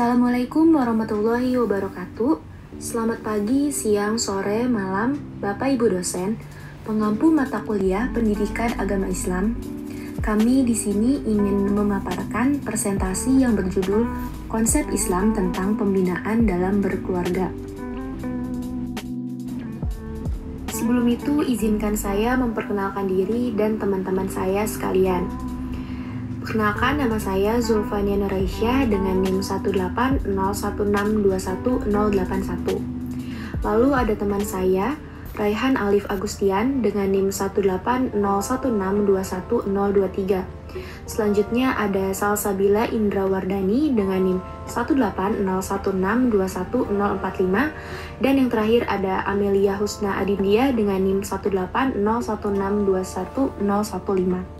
Assalamualaikum warahmatullahi wabarakatuh. Selamat pagi, siang, sore, malam, Bapak Ibu dosen, pengampu mata kuliah Pendidikan Agama Islam. Kami di sini ingin memaparkan presentasi yang berjudul Konsep Islam tentang Pembinaan dalam Berkeluarga. Sebelum itu, izinkan saya memperkenalkan diri dan teman-teman saya sekalian. Perkenalkan, nama saya Zulfania Nuraisyah dengan NIM 18016211081. Lalu ada teman saya, Raihan Alif Agustian dengan NIM 18016211023. Selanjutnya ada Salsabila Indra Wardani dengan NIM 18016211045. Dan yang terakhir ada Amelia Husna Adindia dengan NIM 18016211015.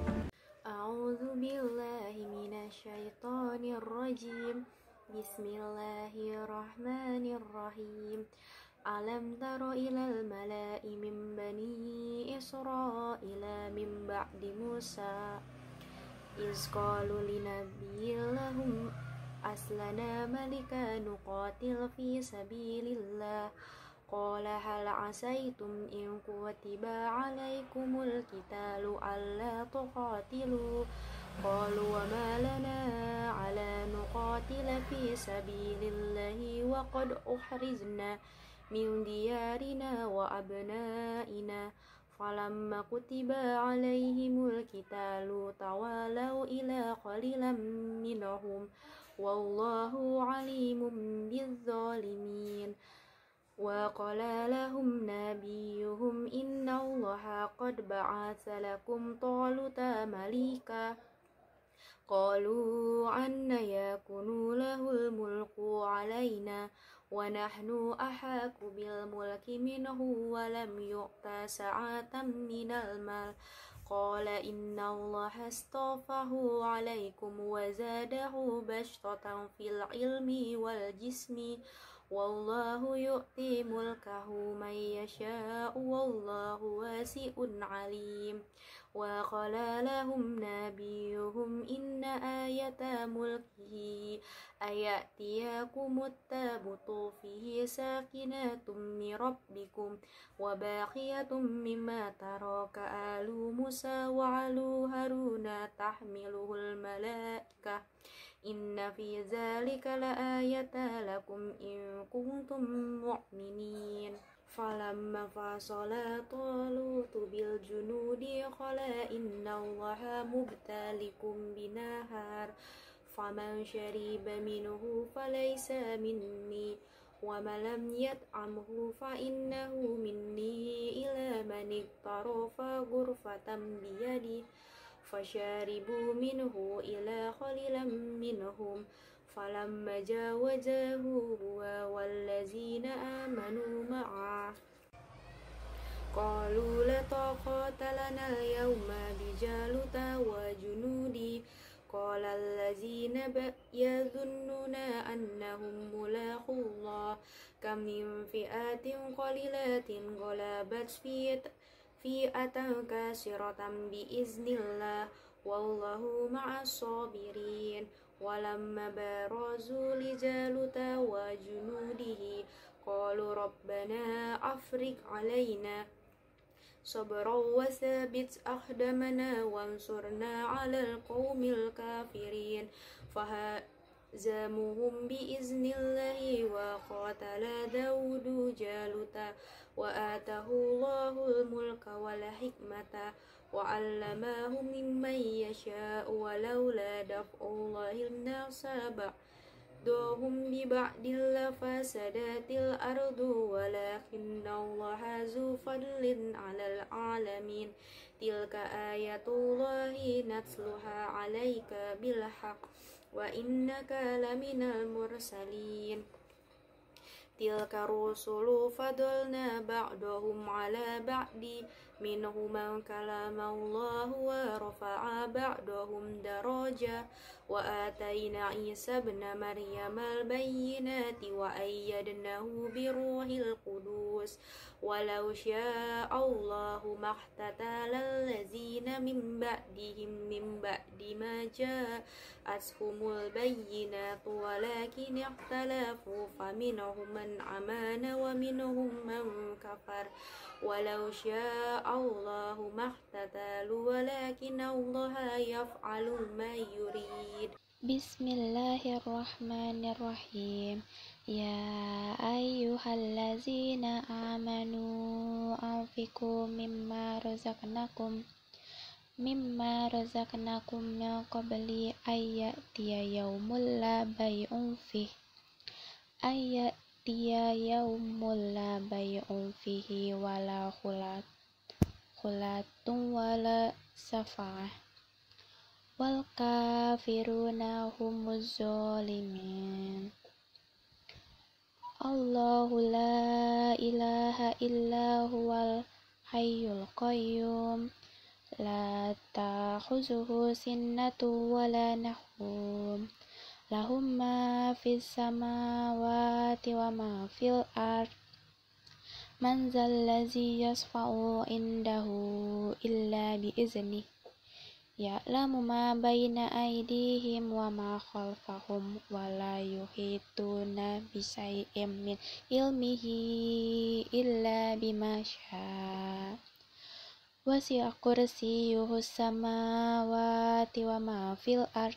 Bismillahirrahmanirrahim. Alam taro ilal mala'i min bani Israila min ba'di Musa iz qalu linabiyyin aslana malika nuqatil fi sabilillah qala hal asaitum in kutiba alaikumul qitalu alla tuqatilu qalu wa ma lana ala nuqatila fi sabilillahi wa qad uhrizna min diyarina wa abnaina falamma kutiba alaihimul qitalu tawalau ila qalilan minhum wallahu alimun bizzalimin. Wa qala lahum nabiyuhum innallaha qad ba'atsa lakum taluta malika qalu anna yakunu lahul mulku alaina wa nahnu ahaku bil mulki minhu wa lam yu'ta sa'atan minal mal qala innallaha astafahu alaikum wa zadahu bastatan fil ilmi wal jismi wallahu yu'ti mulkahu man yasha'u wallahu wasi'un alim. Wa qala lahum nabiyuhum inna ayata mulkihi ayatiyakumut tabutu fihi sakinatum min rabbikum wa baqiyatum mimma taraka alu Musa wa alu Haruna tahmiluhul malaikah inna fi zalika la ayata lakum in kuntum mu'minin. Falamma fasala talutu bil junudi qala innallaha mubtalikum binahar faman shariba minhu falaysa minni wa man lam yat'amhu fa innahu minni ila man iqtarafa ghurfatan biyadi fasharibu minhu ila qalilan minhum falamma jawazahu huwa wallazina amanu ma'ah qalu la taqata lana al-yawma bijaluta wa junudi qala allazina yadhunnuna annahum mulaqullah kam min fi'atin qalilatin ghalabat fi'atan kasiratan biiznillah wallahu ma'as sabirin. Walamma barazu li jaluta wa junudihi qalu rabbana afriq alaina sabran wa thabit aqdamana wansurna 'alal qaumil kafirin fahazamuhum biiznillahi wa qatala Dawudu jaluta wa atahu Allahul mulka wal hikmata wa 'allamahu mimman yasha'u wa laula daf'ullahi an-nasa ba'dahum bi ba'din la fasadatil ardu walakinallaha zu fadlin 'alal 'alamin tilka ayatullahi natluha 'alaika bil haqq wa innaka laminal mursalin. Tilka rusulu fadalna ba'dahum 'ala ba'di minhum man kalamallahu wa rafa'a ba'dahum daraja wa atayna Isa ibn Maryam al-bayyinati wa ayyadnahu biruhil qudus walau syaa Allahu mahtatala allazina min ba'dihim min ba'di بما جاءتهم البينات ولكن اختلفوا فمنهم من آمن ومنهم من كفر ولو شاء الله ما اقتتلوا ولكن الله يفعل ما يريد. Bismillahirrahmanirrahim. Ya ayyuhallazina amanu anfiqu mimma razaqnakum min qabli ayyatiya yaumul la bay'un fihi wala khulatun wala safa'ah wal kafiruna humuz zalimin. Allahu la ilaha illa huwal hayyul qayyum la ta'khuzuhu sinnatu wala nahum lahum ma fis samawati wa ma fil ard man zallazi yasfa'u indahu illa bi'izni ya'lamu ma baina aydihim wa ma khalfahum wa la yuhituna bisyai'im min ilmihi illa bima syaa. Wasi'a kursiyyuhus samawati wa ma fil ard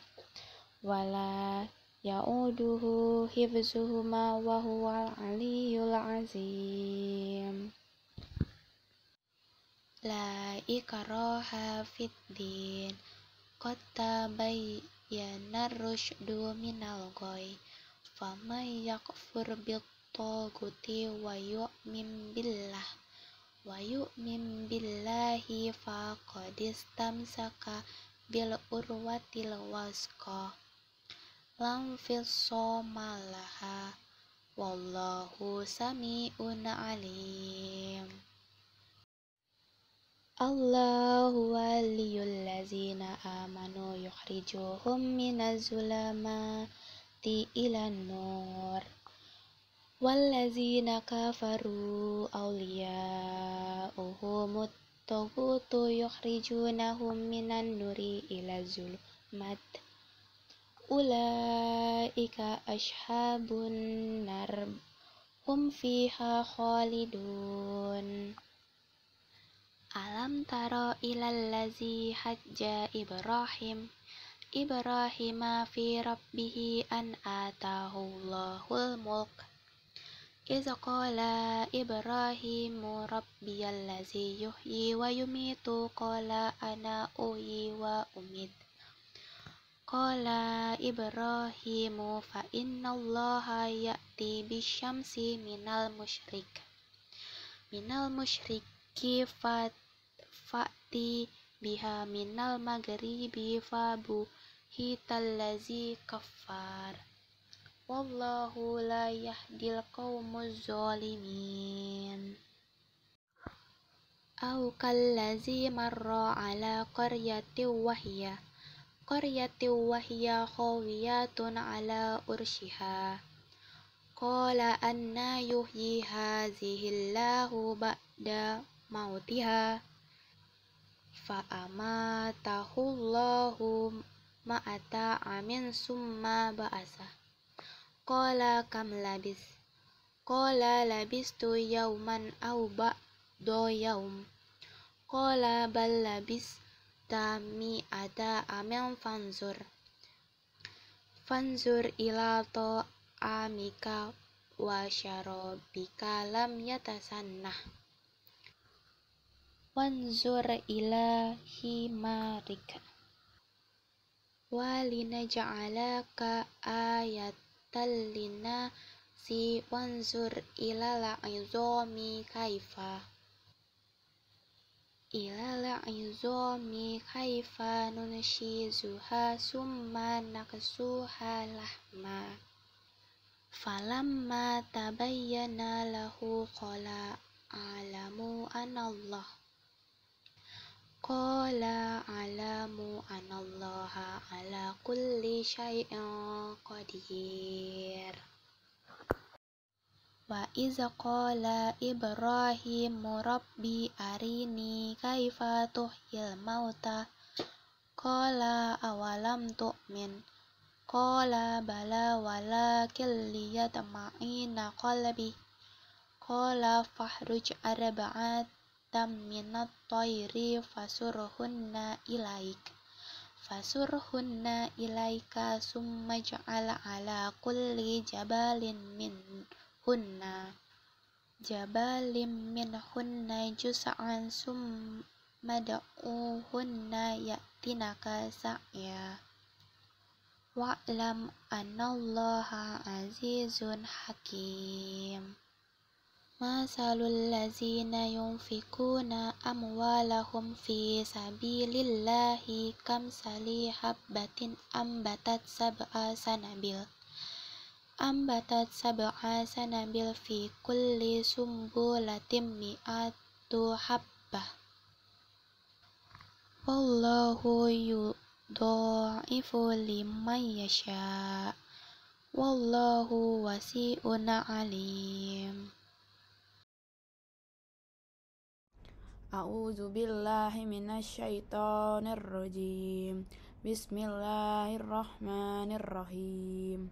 wa la ya'uduhu hifzuhuma wa huwal aliyyul azim. La ikraha fid din qad tabayyana ar-rusydu minal ghayy faman yakfur bit-taghuti wa yu'min billahi faqad istamsaka bil urwatil wasqa lam fisama laha wallahu sami'un alim. Allahu waliyul ladzina amanu yukhrijuhum minaz zulumati ilan nur walladzina kafaru awliya'uhumut taghutu yukhrijunahum minan nuri ilaz zulumat ulaika ashabun nar hum fiha khalidun. Alam taro ilal ladzi hajja Ibrahima fi rabbihi an atahallahul mulk iz qala Ibrahimu rabbiyal ladzi yuhyi wa yumitu qala ana uhyi wa umit qala Ibrahimu fa innallaha ya'ti bisyamsi minal musyriki fa'ti biha minal maghribi fabuhital ladzi kafar wallahu la yahdil qaumuz zalimin. Au kallazi marra ala qaryatin wahya khawiyatun ala urshiha qala anna yuhyi hazihillahu ba'da mautiha fa amatahullahu ma'ata amin summa ba'asa qala kam labis qala labistu yauman aw ba'da yaum qala bal labista mi'ata amin fanzur ila ta'amika wa syarabika lam yatasannah wanzur ila himarika walinaj'alaka ayatan linnasi wanzur ila la'izami kaifa nunshizuha summa naksuha lahma falamma tabayyana lahu qala a'lamu anallaha ala kulli syai'in qadir. Wa iza qala Ibrahimu rabbi arini kaifa tuhyil mauta Qala awalam tu'min. Qala bala walakin liyatma'inna qalbi. Qala fahruj arba'atam minat tayri fasurhunna ilaika summa ja'ala ala kulli jabalim minhunna jus'an summa da'uhunna ya'tinaka sa'ya. Wa'lam anallaha azizun hakim. Masalul lazina yunfikuna amwalahum fi sabilillahi kamsali habbatin ambatat sab'a sanabil fi kulli sumbulatin mi'atu habbah. Wallahu yudha'ifu liman yasha. Wallahu wasi'un alim. A'udzu billahi minasyaitonir rajim. Bismillahirrahmanirrahim.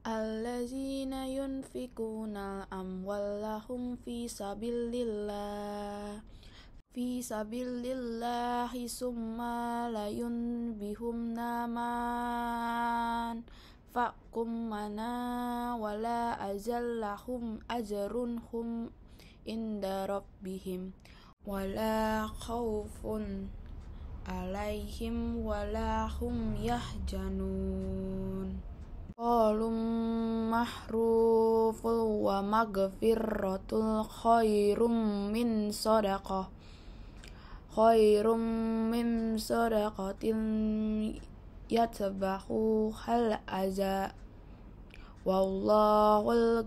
Allazina yunfikuna amwalahum fi sabilillahi summa la yunbihum naman fakum mana wala azallahum ajrun hum inda rabbihim wala khawfun alaihim wala hum yahjanun. Qalum mahruful wa maghfiratul khairum min sadaqatin yatbahu hal aza wallahul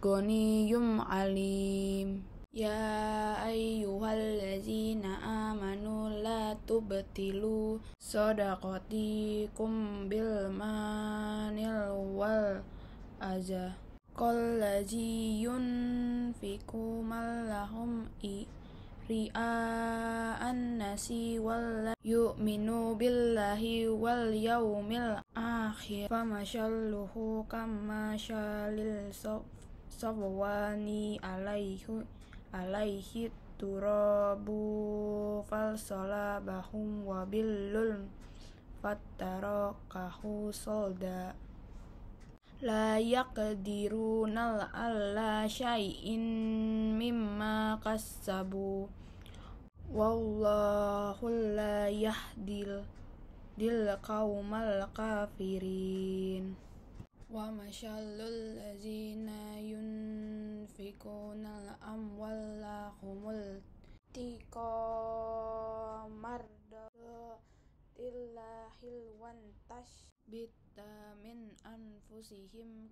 ghaniyyum alim. Ya ayyuhallazina amanu la tubtilu shadaqatikum bil manil wal aza kallazi yunfiku malahum ria'an nasi wal yu'minu billahi wal yawmil akhir famashalluhu kamashalil safwani alaihi turabu falsalabahum wabillul fattarakahu solda. La yaqdiruna ala syai'in mimma kassabu wallahu la yahdil qaumal kafirin. Wa masyallul lazina yunfikuna amwalahumul mardillahil wantash bita min anfusihim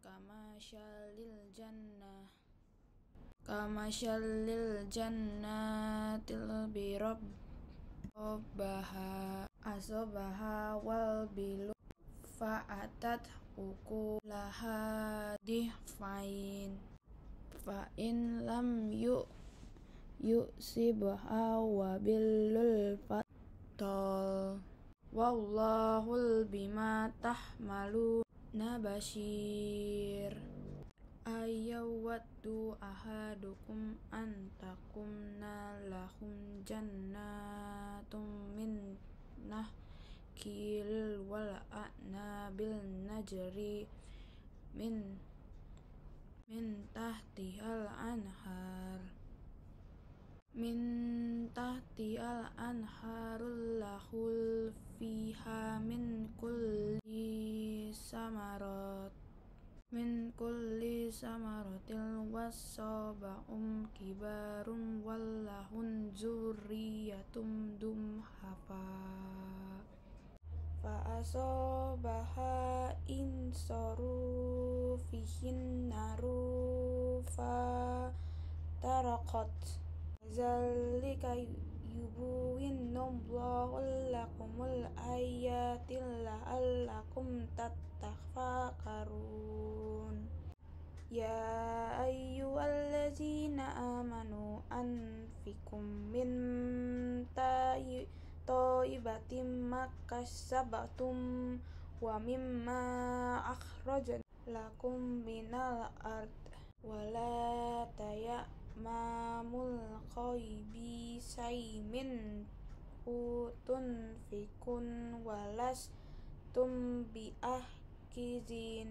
kamasyallil jannatil birabbaha asobaha wal bilu fa'atat ukulaha dihfain fa in lam yusibha wabillul fattol wallahul bima tahmaluna basyir. Ayyawaddu ahadukum antakumna lahum jannatum min nakhil wal a'nabil najri min tahtihal anharul lahul fiha min kulli samaratil wasaba'um kibarum wallahun zurriyatum dumhafa fa asobaha insaru fihin naru fa tarakot zalika yubuwinnallahu lakumul ayatil la'allakum tattafakkarun. Ya ayyuhallazina amanu anfikum min طيبة ما كسبتم ومما أخرجنا لكم من الأرض ولا تيمموا الخبيث منه تنفقون ولستم بآخذين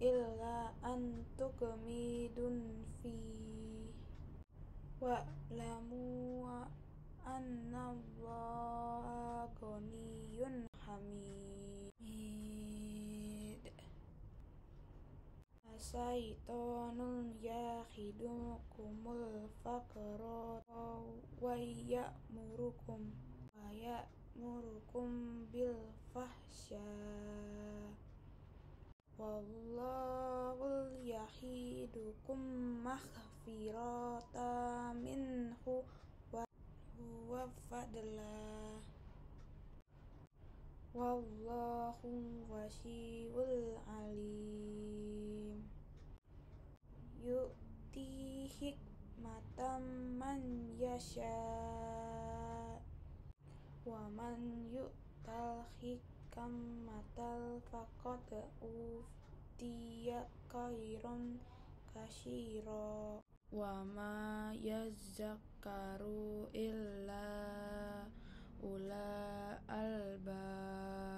إلا أن تغمضوا فيه واعلموا أن الله غني حميد الشيطان يعدكم الفقر ويأمركم بالفحشاء والله يعدكم مغفرة منه وفضلا والله واسع عليم يؤتي حكمة من يشاء ومن يؤت الحكمة فقد أوتي خيرا كثيرا وما يذكر إلا أولو الألباب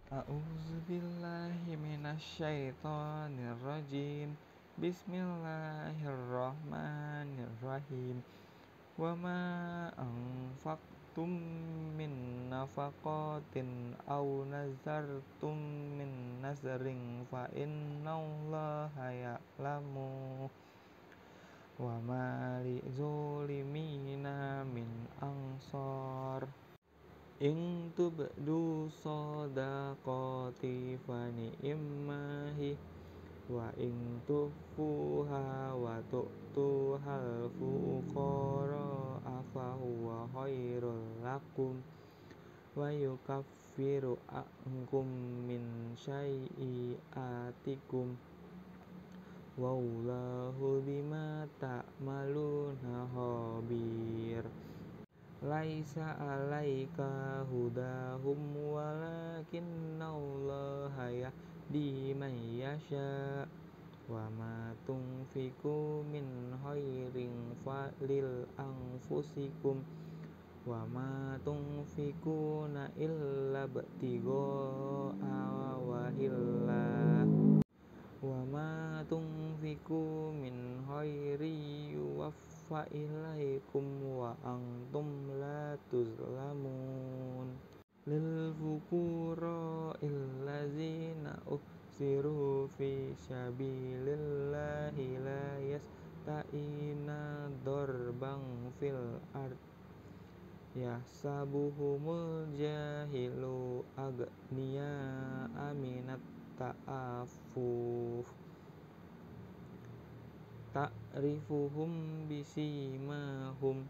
A'udzubillahi minasyaitonirrajim. Bismillahirrahmanirrahim. Wa ma anfaqtum min nafaqatin aw nazartum min nazrin fa innallaha ya'lamu wa ma lizolimina min ansar in tubdu shadaqati fa ni'mahi wa in tukhfuha wa tu'tuhal fuqara fa huwa khairul lakum wa yukaffiru ankum min sayyi'atikum wallahu bima ta'maluna khabir. Laisa alaika hudahum walakinallaha yahdi man yasha wa ma tunfiqu min khairin falil anfusikum wa ma tunfiquna illa ibtigha'a wajhillah wa ma tunfiqu min khairin yuwaffa ilaikum wa antum la tuzlamun. Lil fuqara allazina uhsiru fi sabilillahi la yasta'ina darban fil ard yahsabuhumul jahilu aghniya aminat ta'affuf ta'rifuhum bisimahum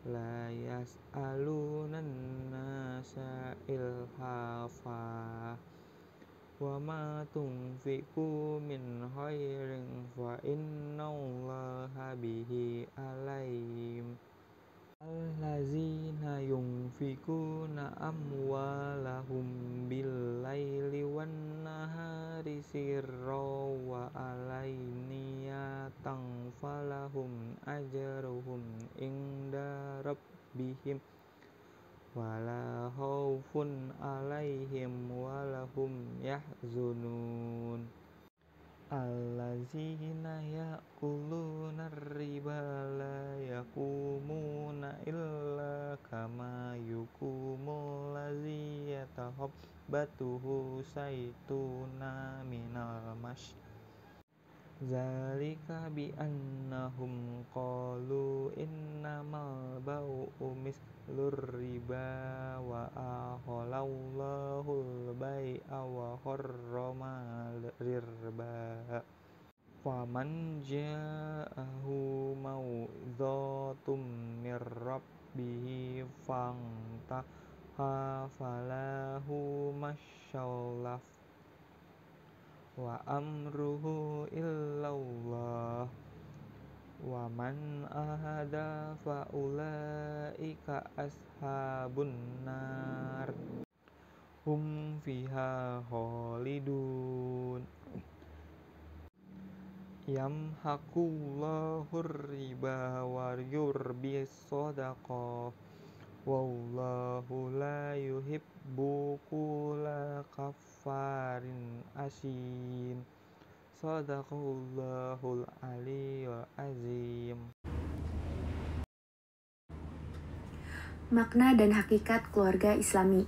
la yas'alunan nasa ilhafa wa ma tunfiqu min khairin fa innallaha bihi alim. Allazina yunfikuna amwalahum bil-laili wan-nahari sirran wa alaniyatan falahum ajruhum inda rabbihim wala khaufun alaihim walahum yahzunun. Allazina ya'kuluna riba la yaqumuna illa kama yaqumu allazi yatakhabbatuhu syaituna minal mas. Zalika bi annahum qalu innamal bai'u mislur riba wa ahallallahu al-bai'a wa harrama riba. Faman ja'ahu mau'izatun mir rabbih fantaha falahu masyallaf wa amruhu illallah Wa man ahada fa ulaika ashabun nar hum fiha khalidun. Yamhaqullahu riba wa yurbis shadaqah wallahu la yuhibbu kulla kaffarin asim. Shadaqallahul aliyyul azim. Makna dan hakikat keluarga Islami.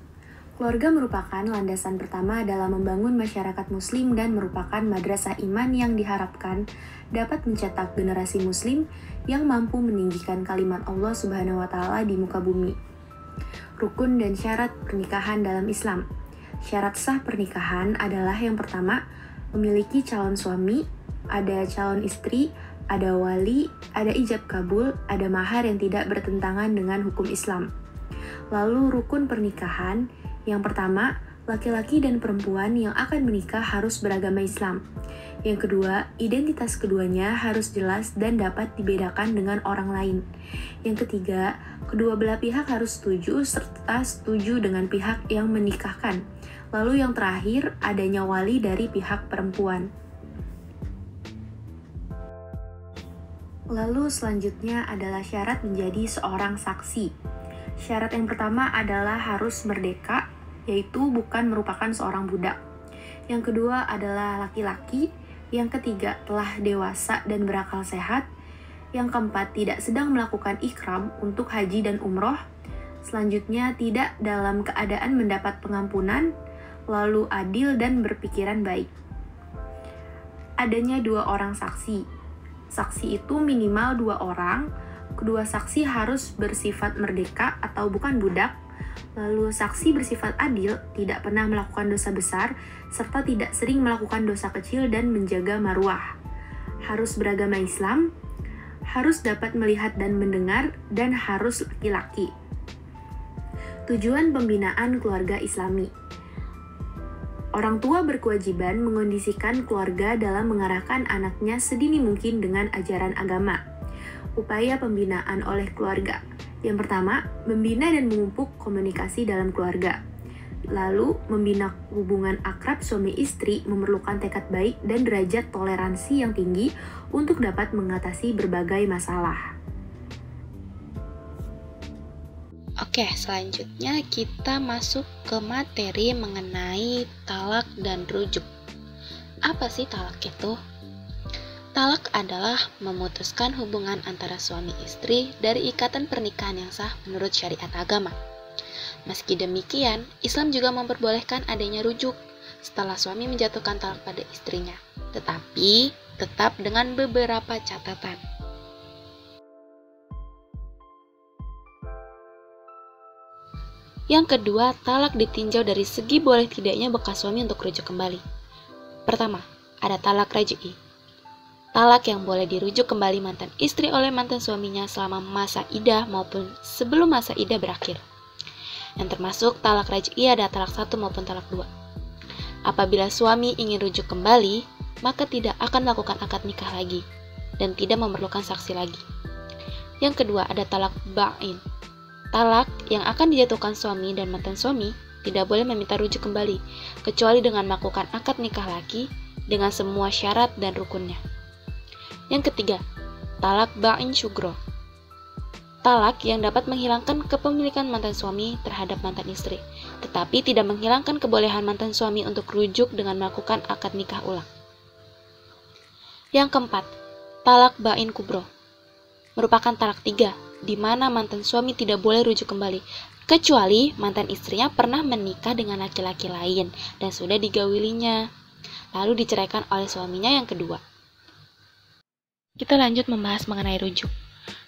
Keluarga merupakan landasan pertama dalam membangun masyarakat muslim dan merupakan madrasah iman yang diharapkan dapat mencetak generasi muslim yang mampu meninggikan kalimat Allah Subhanahu wa taala di muka bumi. Rukun dan syarat pernikahan dalam Islam. Syarat sah pernikahan adalah yang pertama, memiliki calon suami, ada calon istri, ada wali, ada ijab kabul, ada mahar yang tidak bertentangan dengan hukum Islam. Lalu rukun pernikahan, yang pertama, laki-laki dan perempuan yang akan menikah harus beragama Islam. Yang kedua, identitas keduanya harus jelas dan dapat dibedakan dengan orang lain. Yang ketiga, kedua belah pihak harus setuju serta setuju dengan pihak yang menikahkan. Lalu yang terakhir, adanya wali dari pihak perempuan. Lalu selanjutnya adalah syarat menjadi seorang saksi. Syarat yang pertama adalah harus merdeka, yaitu bukan merupakan seorang budak. Yang kedua adalah laki-laki. Yang ketiga telah dewasa dan berakal sehat. Yang keempat tidak sedang melakukan ikram untuk haji dan umroh. Selanjutnya tidak dalam keadaan mendapat pengampunan, lalu adil dan berpikiran baik. Adanya 2 orang saksi. Saksi itu minimal 2 orang. Kedua saksi harus bersifat merdeka atau bukan budak. Lalu saksi bersifat adil, tidak pernah melakukan dosa besar, serta tidak sering melakukan dosa kecil dan menjaga marwah. Harus beragama Islam, harus dapat melihat dan mendengar, dan harus laki-laki. Tujuan pembinaan keluarga Islami. Orang tua berkewajiban mengondisikan keluarga dalam mengarahkan anaknya sedini mungkin dengan ajaran agama. Upaya pembinaan oleh keluarga. Yang pertama, membina dan memupuk komunikasi dalam keluarga. Lalu, membina hubungan akrab suami istri memerlukan tekad baik dan derajat toleransi yang tinggi untuk dapat mengatasi berbagai masalah. Oke, selanjutnya kita masuk ke materi mengenai talak dan rujuk. Apa sih talak itu? Talak adalah memutuskan hubungan antara suami istri dari ikatan pernikahan yang sah menurut syariat agama. Meski demikian, Islam juga memperbolehkan adanya rujuk setelah suami menjatuhkan talak pada istrinya, tetapi tetap dengan beberapa catatan. Yang kedua, talak ditinjau dari segi boleh tidaknya bekas suami untuk rujuk kembali. Pertama, ada talak raj'i. Talak yang boleh dirujuk kembali mantan istri oleh mantan suaminya selama masa iddah maupun sebelum masa iddah berakhir. Yang termasuk talak raj'i ada talak 1 maupun talak 2. Apabila suami ingin rujuk kembali, maka tidak akan melakukan akad nikah lagi dan tidak memerlukan saksi lagi. Yang kedua, ada talak ba'in. Talak yang akan dijatuhkan suami dan mantan suami tidak boleh meminta rujuk kembali, kecuali dengan melakukan akad nikah lagi dengan semua syarat dan rukunnya. Yang ketiga, talak ba'in syugro. Talak yang dapat menghilangkan kepemilikan mantan suami terhadap mantan istri, tetapi tidak menghilangkan kebolehan mantan suami untuk rujuk dengan melakukan akad nikah ulang. Yang keempat, talak ba'in kubro. Merupakan talak 3, di mana mantan suami tidak boleh rujuk kembali, kecuali mantan istrinya pernah menikah dengan laki-laki lain dan sudah digawilinya, lalu diceraikan oleh suaminya yang kedua. Kita lanjut membahas mengenai rujuk.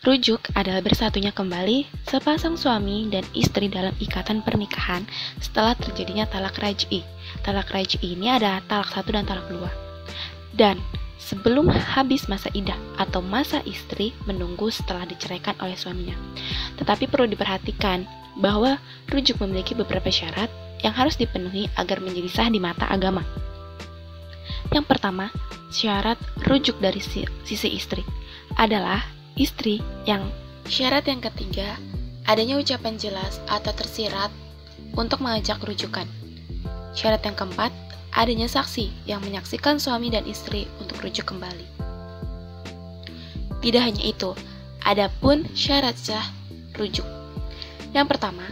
Rujuk adalah bersatunya kembali sepasang suami dan istri dalam ikatan pernikahan setelah terjadinya talak raj'i. Talak raj'i ini ada talak 1 dan talak 2. Dan sebelum habis masa iddah atau masa istri menunggu setelah diceraikan oleh suaminya. Tetapi perlu diperhatikan bahwa rujuk memiliki beberapa syarat yang harus dipenuhi agar menjadi sah di mata agama. Yang pertama, syarat rujuk dari sisi istri. adalah istri. Yang syarat yang ketiga, adanya ucapan jelas atau tersirat untuk mengajak rujukan. Syarat yang keempat, adanya saksi yang menyaksikan suami dan istri untuk rujuk kembali. Tidak hanya itu, ada pun syarat sah rujuk. Yang pertama,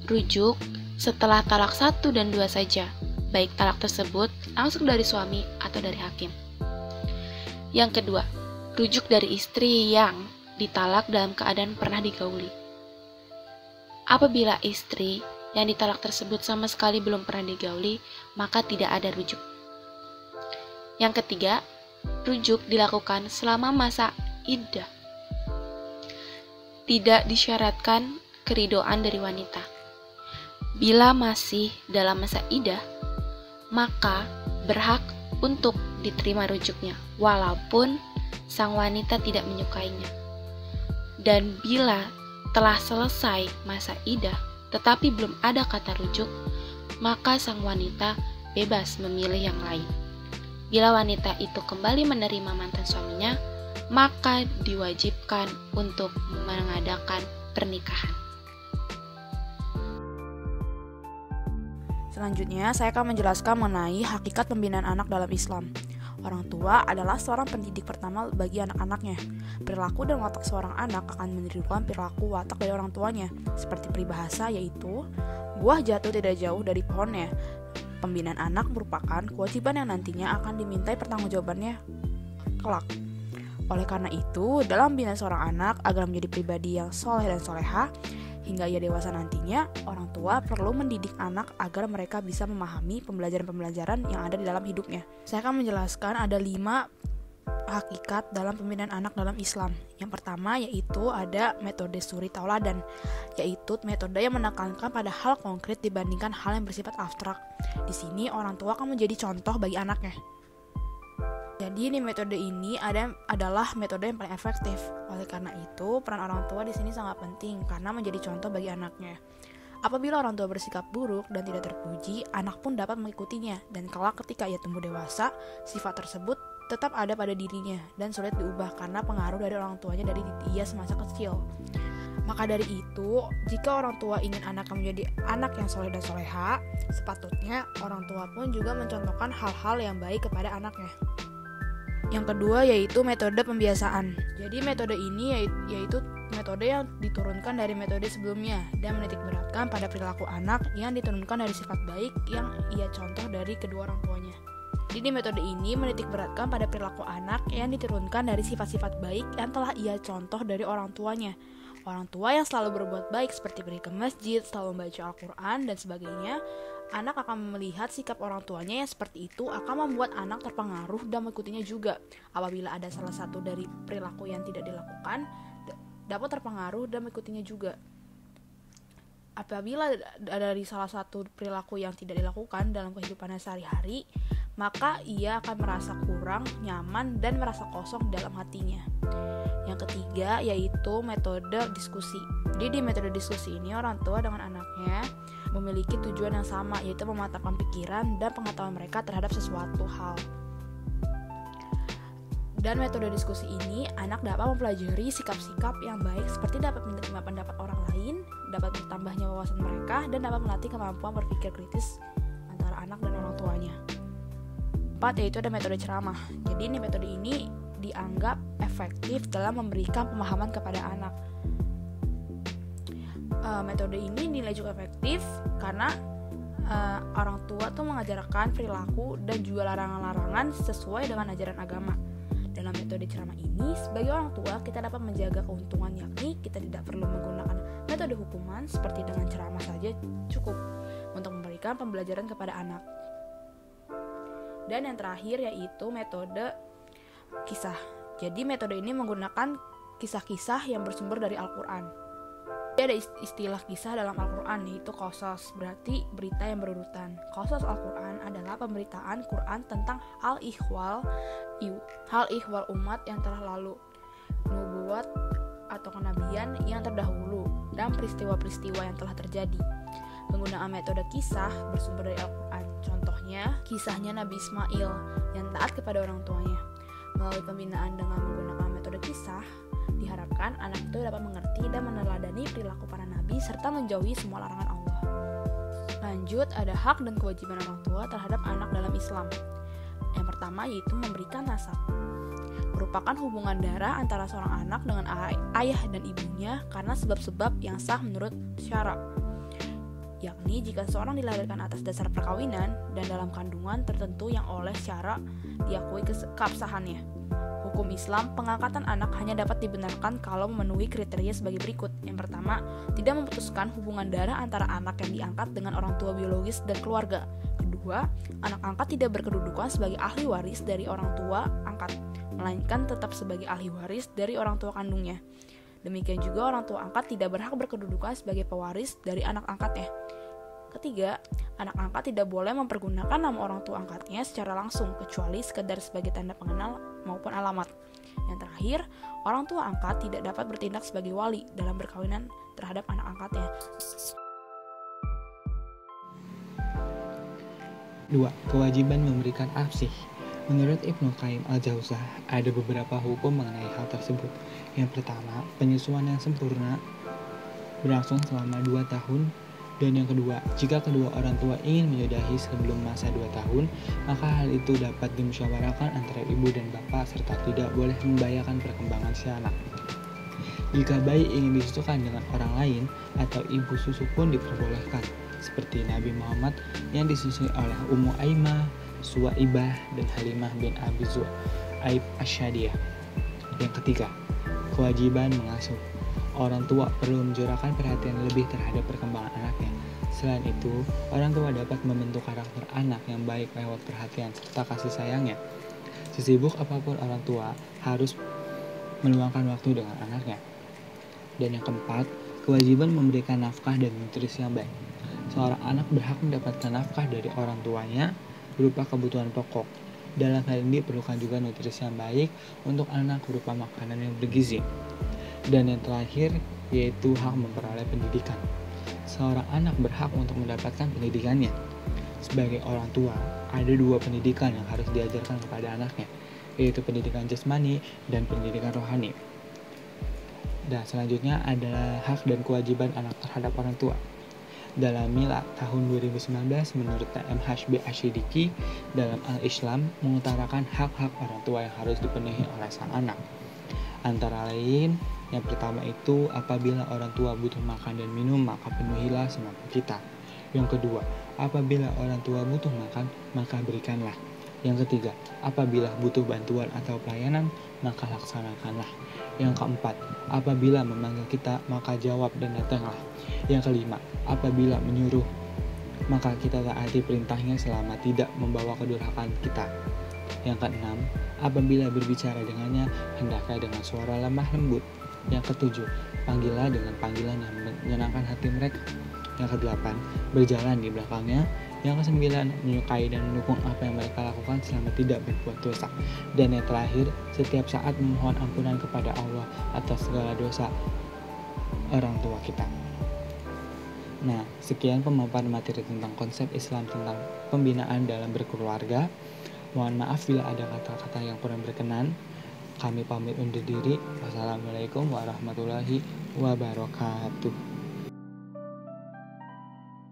rujuk setelah talak 1 dan 2 saja, baik talak tersebut langsung dari suami atau dari hakim. Yang kedua, rujuk dari istri yang ditalak dalam keadaan pernah digauli. Apabila istri yang ditalak tersebut sama sekali belum pernah digauli, maka tidak ada rujuk. Yang ketiga, rujuk dilakukan selama masa iddah. Tidak disyaratkan keridoan dari wanita. Bila masih dalam masa iddah, maka berhak untuk diterima rujuknya, walaupun sang wanita tidak menyukainya. Dan bila telah selesai masa iddah, tetapi belum ada kata rujuk, maka sang wanita bebas memilih yang lain. Bila wanita itu kembali menerima mantan suaminya, maka diwajibkan untuk mengadakan pernikahan. Selanjutnya, saya akan menjelaskan mengenai hakikat pembinaan anak dalam Islam. Orang tua adalah seorang pendidik pertama bagi anak-anaknya. Perilaku dan watak seorang anak akan menirukan perilaku watak dari orang tuanya. Seperti peribahasa yaitu, buah jatuh tidak jauh dari pohonnya. Pembinaan anak merupakan kewajiban yang nantinya akan dimintai pertanggungjawabannya kelak. Oleh karena itu, dalam membina seorang anak agar menjadi pribadi yang soleh dan soleha, hingga ia dewasa nantinya, orang tua perlu mendidik anak agar mereka bisa memahami pembelajaran-pembelajaran yang ada di dalam hidupnya. Saya akan menjelaskan ada 5 hakikat dalam pembinaan anak dalam Islam. Yang pertama yaitu ada metode suri tauladan, yaitu metode yang menekankan pada hal konkret dibandingkan hal yang bersifat abstrak. Di sini orang tua akan menjadi contoh bagi anaknya. Jadi metode ini adalah metode yang paling efektif. Oleh karena itu, peran orang tua di sini sangat penting karena menjadi contoh bagi anaknya. Apabila orang tua bersikap buruk dan tidak terpuji, anak pun dapat mengikutinya, dan kelak ketika ia tumbuh dewasa, sifat tersebut tetap ada pada dirinya dan sulit diubah karena pengaruh dari orang tuanya dari ia semasa kecil. Maka dari itu, jika orang tua ingin anaknya menjadi anak yang soleh dan soleha, sepatutnya orang tua pun juga mencontohkan hal-hal yang baik kepada anaknya. Yang kedua yaitu metode pembiasaan. Jadi metode ini yaitu metode yang diturunkan dari metode sebelumnya dan menitikberatkan pada perilaku anak yang diturunkan dari sifat baik yang ia contoh dari kedua orang tuanya. Jadi metode ini menitikberatkan pada perilaku anak yang diturunkan dari sifat-sifat baik yang telah ia contoh dari orang tuanya. Orang tua yang selalu berbuat baik seperti pergi ke masjid, selalu membaca Al-Quran dan sebagainya, anak akan melihat sikap orang tuanya yang seperti itu akan membuat anak terpengaruh dan mengikutinya juga. Apabila ada salah satu dari perilaku yang tidak dilakukan, dapat terpengaruh dan mengikutinya juga. Apabila dari salah satu perilaku yang tidak dilakukan dalam kehidupannya sehari-hari, maka ia akan merasa kurang nyaman dan merasa kosong dalam hatinya. Yang ketiga yaitu metode diskusi. Jadi di metode diskusi ini orang tua dengan anaknya memiliki tujuan yang sama, yaitu mematangkan pikiran dan pengetahuan mereka terhadap sesuatu hal. Dan metode diskusi ini, anak dapat mempelajari sikap-sikap yang baik seperti dapat menerima pendapat orang lain, dapat bertambahnya wawasan mereka, dan dapat melatih kemampuan berpikir kritis antara anak dan orang tuanya. 4 yaitu ada metode ceramah. Jadi metode ini dianggap efektif dalam memberikan pemahaman kepada anak. Metode ini nilai cukup efektif karena orang tua tuh mengajarkan perilaku dan juga larangan-larangan sesuai dengan ajaran agama. Dalam metode ceramah ini, sebagai orang tua kita dapat menjaga keuntungan, yakni kita tidak perlu menggunakan metode hukuman seperti dengan ceramah saja cukup untuk memberikan pembelajaran kepada anak. Dan yang terakhir yaitu metode kisah. Jadi metode ini menggunakan kisah-kisah yang bersumber dari Al-Quran. Ada istilah kisah dalam Al-Quran yaitu qasas, berarti berita yang berurutan. Qasas Al-Quran adalah pemberitaan Quran tentang hal ihwal umat yang telah lalu, nubuat atau kenabian yang terdahulu, dan peristiwa-peristiwa yang telah terjadi. Penggunaan metode kisah bersumber dari Al-Quran. Contohnya, kisahnya Nabi Ismail yang taat kepada orang tuanya. Melalui pembinaan dengan menggunakan metode kisah, diharapkan anak itu dapat mengerti dan meneladani perilaku para nabi serta menjauhi semua larangan Allah. Lanjut, ada hak dan kewajiban orang tua terhadap anak dalam Islam. Yang pertama yaitu memberikan nasab. Merupakan hubungan darah antara seorang anak dengan ayah dan ibunya karena sebab-sebab yang sah menurut syara. Yakni jika seorang dilahirkan atas dasar perkawinan dan dalam kandungan tertentu yang oleh syara diakui keabsahannya. Hukum Islam, pengangkatan anak hanya dapat dibenarkan kalau memenuhi kriteria sebagai berikut. Yang pertama, tidak memutuskan hubungan darah antara anak yang diangkat dengan orang tua biologis dan keluarga. Kedua, anak angkat tidak berkedudukan sebagai ahli waris dari orang tua angkat, melainkan tetap sebagai ahli waris dari orang tua kandungnya. Demikian juga orang tua angkat tidak berhak berkedudukan sebagai pewaris dari anak angkatnya. Ketiga, anak angkat tidak boleh mempergunakan nama orang tua angkatnya secara langsung kecuali sekedar sebagai tanda pengenal maupun alamat. Yang terakhir, orang tua angkat tidak dapat bertindak sebagai wali dalam berkawinan terhadap anak angkatnya. 2. Kewajiban memberikan afsih. Menurut Ibnu Qayyim al-Jauzah, ada beberapa hukum mengenai hal tersebut. Yang pertama, penyusuan yang sempurna berlangsung selama 2 tahun. Dan yang kedua, jika kedua orang tua ingin menyudahi sebelum masa 2 tahun, maka hal itu dapat dimusyawarahkan antara ibu dan bapak serta tidak boleh membahayakan perkembangan si anak. Jika bayi ingin disusukan dengan orang lain atau ibu susu pun diperbolehkan, seperti Nabi Muhammad yang disusui oleh Ummu Aymah, Suwaibah, dan Halimah bin Abi Zu'aib Asyadiyah. Yang ketiga, kewajiban mengasuh. Orang tua perlu mencurahkan perhatian lebih terhadap perkembangan anaknya. Selain itu, orang tua dapat membentuk karakter anak yang baik lewat perhatian serta kasih sayangnya. Sesibuk apapun orang tua harus meluangkan waktu dengan anaknya. Dan yang keempat, kewajiban memberikan nafkah dan nutrisi yang baik. Seorang anak berhak mendapatkan nafkah dari orang tuanya berupa kebutuhan pokok. Dalam hal ini diperlukan juga nutrisi yang baik untuk anak berupa makanan yang bergizi. Dan yang terakhir yaitu hak memperoleh pendidikan. Seorang anak berhak untuk mendapatkan pendidikannya. Sebagai orang tua, ada 2 pendidikan yang harus diajarkan kepada anaknya, yaitu pendidikan jasmani dan pendidikan rohani. Dan selanjutnya adalah hak dan kewajiban anak terhadap orang tua. Dalam Mila tahun 2019 menurut TMHB Asyidiki dalam Al-Islam mengutarakan hak-hak orang tua yang harus dipenuhi oleh sang anak. Antara lain, yang pertama itu apabila orang tua butuh makan dan minum maka penuhilah semampu kita. Yang kedua, apabila orang tua butuh makan maka berikanlah. Yang ketiga, apabila butuh bantuan atau pelayanan maka laksanakanlah. Yang keempat, apabila memanggil kita maka jawab dan datanglah. Yang kelima, apabila menyuruh maka kita taati perintahnya selama tidak membawa kedurhakaan kita. Yang keenam, apabila berbicara dengannya hendaknya dengan suara lemah lembut. Yang ketujuh, panggillah dengan panggilan yang menyenangkan hati mereka. Yang kedelapan, berjalan di belakangnya. Yang kesembilan, menyukai dan mendukung apa yang mereka lakukan selama tidak berbuat dosa. Dan yang terakhir, setiap saat memohon ampunan kepada Allah atas segala dosa orang tua kita. Nah, sekian pemaparan materi tentang konsep Islam tentang pembinaan dalam berkeluarga. Mohon maaf bila ada kata-kata yang kurang berkenan. Kami pamit undur diri. Wassalamualaikum warahmatullahi wabarakatuh.